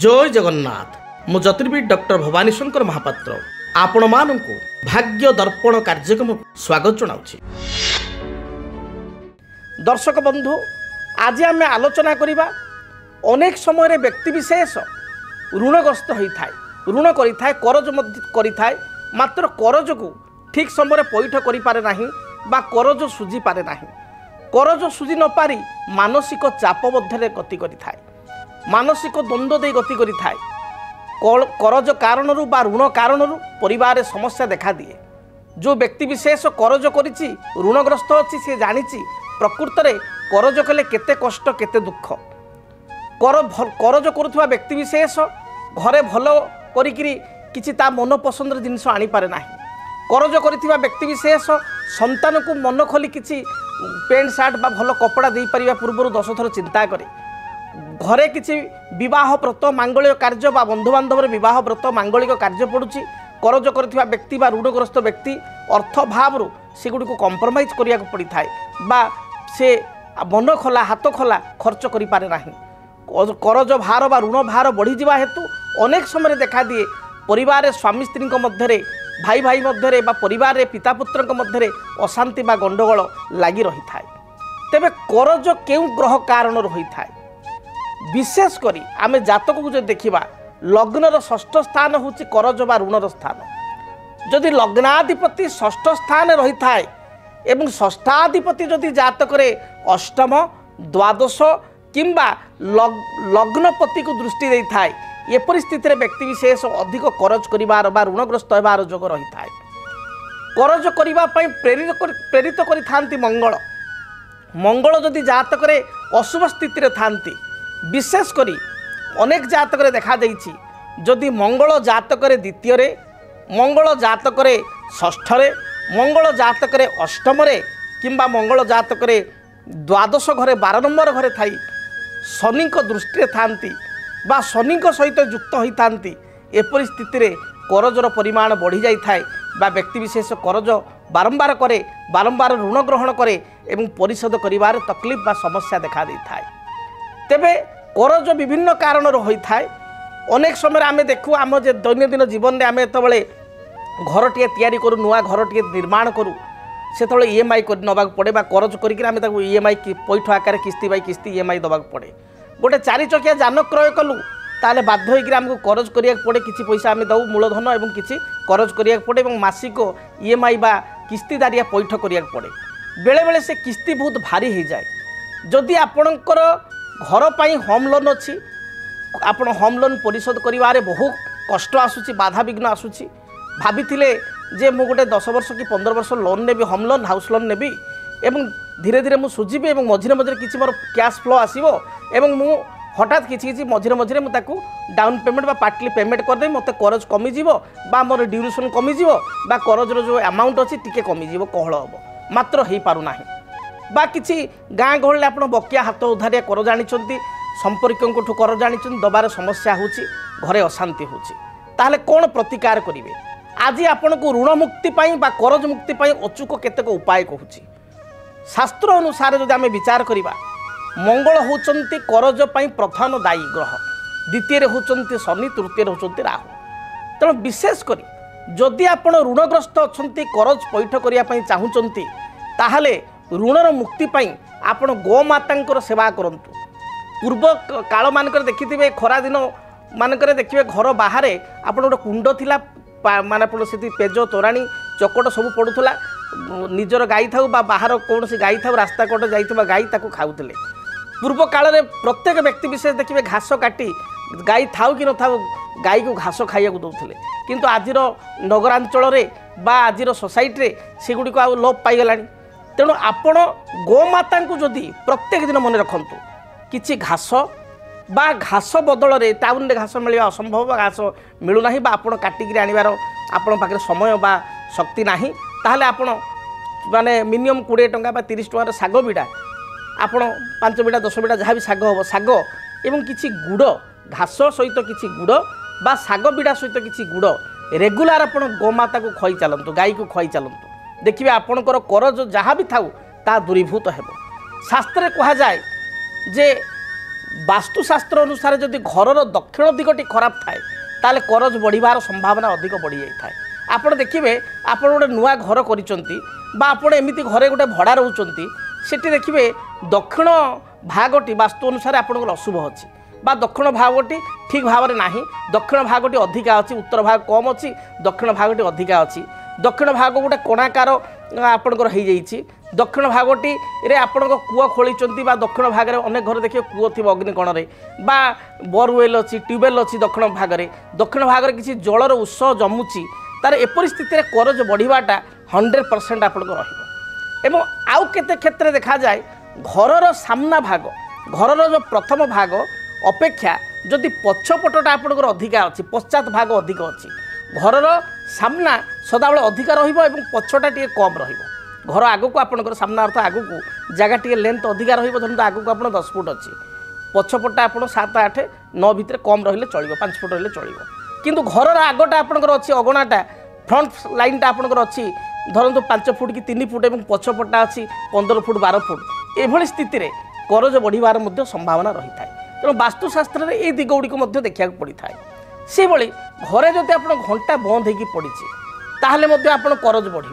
जय जगन्नाथ मु ज्योतिर्विद डॉक्टर भवानी शंकर महापात्र आपण मानू भाग्य दर्पण कार्यक्रम स्वागत जनाऊँ। दर्शक बंधु आज आम आलोचना करवा अनेक समय व्यक्तिशेष ऋणग्रस्त होता है ऋण करें करज करें मात्र करज को ठीक समय पैठ कर करज सुझी पारे ना करज सुझी न पारी मानसिक चाप मध्य गति करें मानसिक द्वंद्व दे गति करें करज कारण ऋण कारण परिवार समस्या देखा दिए। जो व्यक्ति विशेष करज करिछि ऋणग्रस्त अच्छी से जानी प्रकृत में करज कले केते कष्ट केते दुख करज करुवा व्यक्ति विशेष घरे भल करी मन पसंद जिनस आनी पारे ना करज करिथिबा व्यक्ति विशेष संतान को मन खोली किसी पेंट सार्ट बा भल कपड़ा दे पारिबा पूर्व 10 थर चिंता करे घरे किसी विवाह व्रत मांगलिक कार्य बा बंधु बांधव विवाह व्रत मांगलिक कार्य पड़ुछि करज करिथिबा व्यक्ति बा ऋणग्रस्त व्यक्ति अर्थ भाव सेगुड़ी को कंप्रोमाइज करिया को पड़ी थाए बा से मन खोला हाथ खोला खर्च करि पारे नाही करज भार बा ऋण भार बढ़ी जिबा हेतु अनेक समय देखा दिए परिवार स्वामी स्त्री मध्य भाई भाई मध्य परिवार पिता पुत्र मध्य अशांति बा गंडगोल लगी रही थाए। तेबे करज केउ ग्रह कारण रही थाए विशेष करी आमे जातक को जो देखिबा लग्नर षष्ठ स्थान होची करज बा ऋणर स्थान जदि लग्नाधिपति षष्ठ स्थान रही थाए एवं षष्ठाधिपति जदि जातक रे अष्टम द्वादश किंबा लग्नपति को दृष्टि दे थाए ये परिस्थिति व्यक्ति विशेष अधिक करज करिवार बा ऋणग्रस्त होबार जोग रही थाए। करज करिबा पई प्रेरित करि थांती मंगल मंगल जदि जातक रे अशुभ स्थिति रे थांती विशेष करी अनेक जातक रे देखा देइछि जदि मंगल जातक रे द्वितीय रे मंगल जातक रे षष्ठ रे मंगल जातक रे अष्टम रे किंबा मंगल जातक रे द्वादश घरे 12 नंबर घरे थाई शनि को दृष्टि थांती बा शनि सहित युक्त होई थांती ए परिस्थिति रे करजर परिमाण बढ़ी जाई थाए बा व्यक्ति विशेष करज बारंबार करे बारंबार ऋण ग्रहण करे एवं परिशोध करिवार तकलीफ बा समस्या देखा दै थाए। तेबे करज विभिन्न कारण होता है अनेक समय आम देखू आम दैनंदिन जीवन में आम जो घरटे तैयारी करूँ नुआ घरटे निर्माण करूँ से EMI नवा पड़े करज करके EMI पैठ आकार किस्ती बाई किस्ती EMI दवा पड़े गोटे 4 चकिया जान क्रय कलु ताले बाध्य होकर आमको करज करिया पड़े किसी पैसा आम दऊ मूलधन और किसी करज करिया पड़े और मासिक EMI बा किस्तीदारिया पैठ करिया पड़े बेले बेले से किस्ती बहुत भारी हो जाए। जदि आपणकर घर पाई होम लोन अच्छी आपण होम लोन परिशोध करिवारे बहुत कष्ट आसूची बाधा विघ्न आसूची भाभी जे मु गोटे 10 वर्ष कि 15 वर्ष लोन नेबी होम लोन हाउस लोन नेबी एवं धीरे धीरे मु सुझीबी एवं मझिरे मझिरे किछि मोर कैश फ्लो आसीबो एवं मु हठात किछि मझिरे मझिरे मु ताकू डाउन पेमेंट बा पार्टली पेमेंट कर दे मते करज कमी जीवो बा मोर ड्यूरेशन कमी जीवो बा करजर जो अमाउंट अछि टिके कमी जीवो कहळ हबो मात्र हेई पारु नाही बा किछि गाँ गहले आप बकिया हाथ उधारिया कर जानी संपर्कों कर जानी दबार समस्या होची घरे अशांति होची ताहले कौन प्रतिकार करेंगे आज आपण को ऋण मुक्ति पाई बा करज मुक्ति पाई अचूक केतेक उपाय कहूँ शास्त्र अनुसार जदि आम विचार करवा मंगल होचंती करज पाई प्रधान दायी ग्रह द्वितीय होचंती शनि तृतीय होचंती राहु तेणु विशेष करी जदि आपण ऋणग्रस्त अछंती करज पैठ करिया पाई चाहुचंती ताहले ऋणर मुक्ति पाई आपण गोमाता सेवा करंतु पूर्व काल मानक देखिथे खरा दिन मानक देखिए घर बाहर आप गोटे कुंड थिला माने से पेज तोराणी चकट सब पड़ूला निजर गाई था बाहर कौन सी गाई था रास्ता कट जाइए गाई ताकू खाऊले पूर्व काल में प्रत्येक व्यक्ति विशेष देखिए घास काटी गाई थाऊ कि न थाऊ गाई को घास खाइया दौले किंतु आज नगरांचल बा आज सोसाइटी सेगुड़ी को लोप पाईगला तेणु आपण गोमाता को जदि प्रत्येक दिन मन रखंतु किछि घास बा घास बदल रे टाउन रे घास मिलवा असंभव घास मिलूना बा आपण काटिक आनिबार आपण पाखे समय बा शक्ति नाही ताहले आपण माने मिनिमम 20 टंका बा 30 टंका साग बिड़ा आपण 5 बिड़ा 10 बिड़ा जहाँ भी साग हम साग एवं किछि गुड़ घास सहित किछि गुड़ बा साग बिड़ा सहित किछि गुड़ रेगुलार आपण गोमाता को खुआई चलतु गाई को खुआई चलतु देखिए आपणकर करज जहाँ भी थाऊ ता दूरीभूत हेब। शास्त्र कहा जाए जे वास्तुशास्त्र अनुसार जदि घर दक्षिण दिगटी खराब थाए ताले करज बढ़िबार संभावना अधिक बढ़ी जाए। आपण देखिए आप गोटे नुआ घर कर एमती घरे गोटे भड़ा रोचंती सेठी देखिए दक्षिण भागटी वास्तु अनुसार आपंकर अशुभ अच्छी बा दक्षिण भागटी ठीक भाव में ना दक्षिण भागटी अधिका अच्छी उत्तर भाग कम अच्छी दक्षिण भागटी अधिका अच्छी दक्षिण भाग गोटे कोणाकार आपंकर हो जाइए दक्षिण भागटी रे आपण कूଅ खोली बा दक्षिण भाग में अनेक घर देखिए कूଅ थी अग्निकोण बा बोरवेल अच्छी ट्यूबवेल अच्छी दक्षिण भाग में किसी जलर उत्स जमुची तार एपरी स्थित करज बढ़ाटा 100% आपको रही आउ केते क्षेत्र देखा जाए घर सामना भाग घर जो प्रथम भाग अपेक्षा जदि पछपटा आपंकर अधिका अच्छी पश्चात भाग अधिक अच्छी घर सामना सदाबले अधिका रछटा टे कम घर आगक आपंकर सामना अर्थ आगक जगह टे लेंथ अधिका रही आगक आप 10 फुट अच्छी पछपटा आप 7-8 9 भितर कम रही चलो 5 फुट रही चलो किंतु घर आगटा आपंकर अच्छी अगणाटा फ्रंट लाइनटा आपंकर अच्छी धरतु 5 फुट कि 3 फुट और पछपटा अच्छी 15 फुट 12 फुट एभली स्थित में करज बढ़िबार संभावना रही है। तेणु वास्तुशास्त्र में ये दिग गुड़िक देखा पड़ी था से भली घरे जब आप घंटा बंद हो पड़ी ताहले आप करज बढ़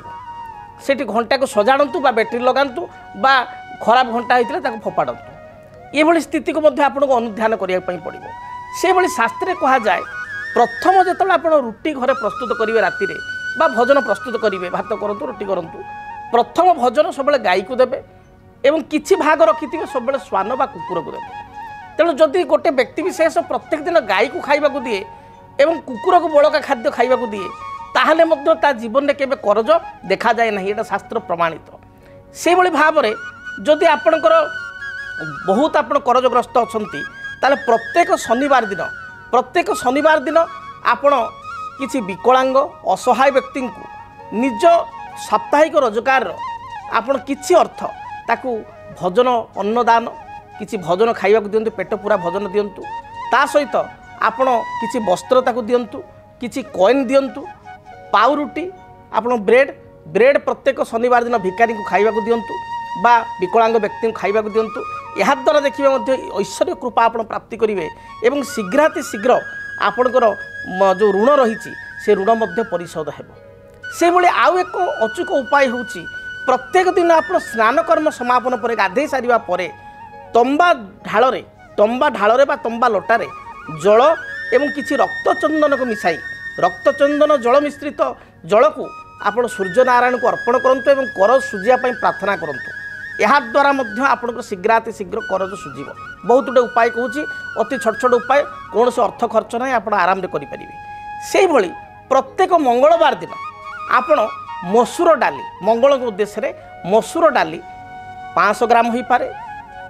से घंटा को सजाड़ू बा बैटेरी लगातु बा खराब घंटा होता है फोपाड़ू ये स्थिति को आपको अनुध्यान करने पड़ो से भली शास्त्र कह जाए प्रथम जो आप रुटी घरे प्रस्तुत करेंगे राति बा भोजन प्रस्तुत करेंगे भात करूँ रुटी करूँ प्रथम भोजन सब गाई को देवे एवं किछि भाग रखि सब श्वान बा कुकुर को देवे। तेणु जदि गोटे व्यक्ति विशेष प्रत्येक दिन गाई को खाइबा को दिए एवं कुकुर को बड़का खाद्य खाइबा को दिए ताहले मध्य ता जीवन में केबे करज देखा जाए ना ये शास्त्र प्रमाणित से भली भाव में जदि आपणकर बहुत आप करजग्रस्त अछंती ताले प्रत्येक शनिवार दिन आपण किसी विकलांग असहाय व्यक्ति को निज साप्ताहिक रोजगार आपण किछि अर्थ ताकू भोजन अन्नदान किछि भोजन खाइबा को दियंतु पेट पूरा भोजन दियंतु ता सहित आपण किछि वस्त्र ताकू दियंतु किछि कॉइन दियंतु पाउरुटी आपण ब्रेड प्रत्येक शनिवार दिन भिकारी को खाइबा को दियंतु बा विकलांग व्यक्ति को खाइबा को दियंतु यह द्वारा देखिए ऐश्वर्य कृपा आप प्राप्ति करेंगे एवं शीघ्राति शीघ्र आपणकर जो ऋण रही से ऋण परिशोध हो से भली आउ एक अचूक उपाय हूँ प्रत्येक दिन आप स्नान कर्म समापन पर गाधे सारिबा परे तंबा ढाल बा तंबा लोटारे जल एवं किसी रक्तचंदन को मिसाई रक्तचंदन जल मिश्रित जल को आप सूर्य नारायण को अर्पण करंतु एवं कर सुझिया प्रार्थना करंतु यह द्वारा आपंकर शीघ्राति शीघ्र करज सुझीब। बहुत गुटे उपाय कहूँ अति छोट छोट उपाय कौन से अर्थ खर्च ना आप आराम करेंगे से भली प्रत्येक मंगलवार दिन आपण मसूर डाली मंगल के उद्देश्य मसूर डाली 500 ग्राम हो पारे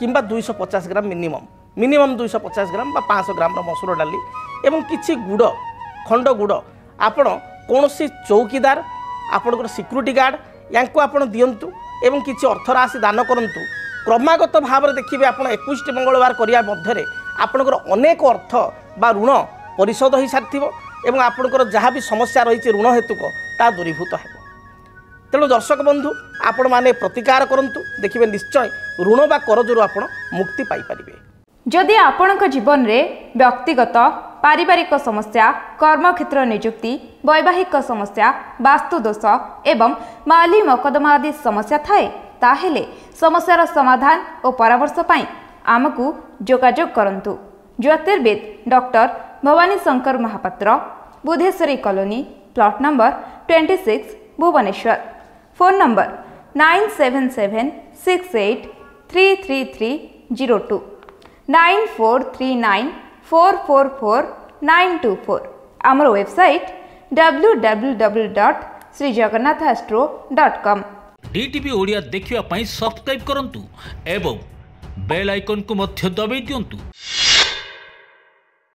किंबा 250 ग्राम मिनिमम 250 ग्राम बा 500 ग्राम मसूर डाली एवं किछि गुड़ खंड गुड़ आपण कौन सी चौकीदार आपणकर सिक्यूरीटी गार्ड या आप दिंतु एवं किसी अर्थ राशि दान करंतु क्रमागत भाव में देखिए आप 21 मंगलवार करिया मध्य आपणकर अनेक अर्थ बा ऋण परिशोध हो सारी एवं आपणकर जहाँ भी समस्या रही ऋण हेतुक ता दूरीभूत हो। तेणु दर्शक बंधु आपण माने प्रतिकार करंतु देखिए निश्चय ऋण बा करजरू आप मुक्ति पाई परिबे। जदि आपणक जीवन में व्यक्तिगत पारिवारिक समस्या कर्मक्षेत्र नियुक्ति वैवाहिक समस्या वास्तुदोष एवं माली मकदमा आदि समस्या थाए ताहेले समस्यार समाधान और परामर्श पाई आमको जोगाजोग करंतु। ज्योतिर्विद doctor Bhabani Shankar Mahapatra Budheswari colony plot number 26 Bhubaneswar. Phone number 9776833302 9439444924 आमर वेबसाइट www.srijagannathastro.com। DTV ओडिया देखिवा पई सब्सक्राइब करंतु एवं बेल आइकन को मध्य दबाई दियंतु।